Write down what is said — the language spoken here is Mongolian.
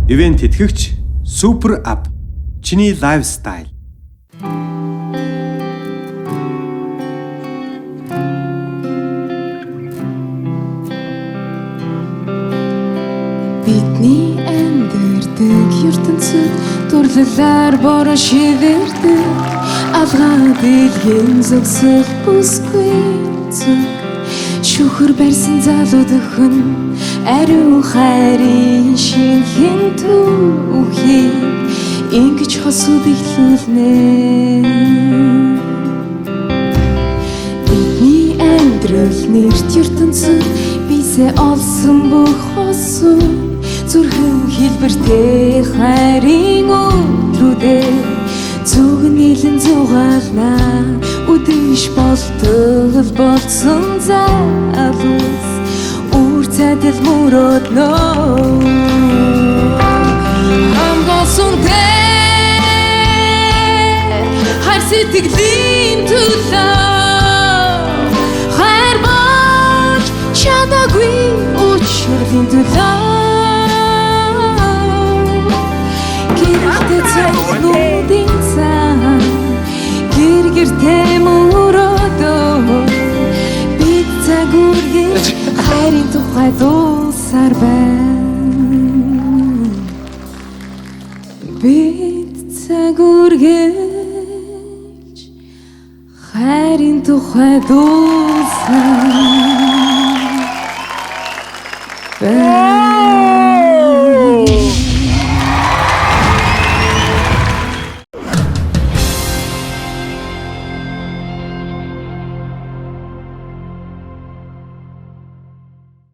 Ивент тэтгэгч Super App. Чиний лайфстайл. Бидний амьдардаг ертөнцид дурлалаар бороо шивэрдэг алгаа дэлхийн зогсох бүсгүй зүг шүхэр барьсан залууд өхөн ариун хайрын шинхэн түүхийг ингэж хосууд ихлүүлнэ. Бидний амьдрал нэрт ертөнцид бисээ олсон бүх хосууд зүрхэн хэлбэртэй хайрын өдрүүдээ зүг нийлэн зугаална үдэш болтол болсон залуус үр цадил мөрөднө амгасунтэй хайр сэтгэлийн төлөө хайр болж чадаагүй учрын төлөө Нүдийн цаа гэр-гэртэй мөрөдөө бид цагүргэж хайрын тухай дуусаар байна. Бид цагүргэж хайрын тухай дуусаар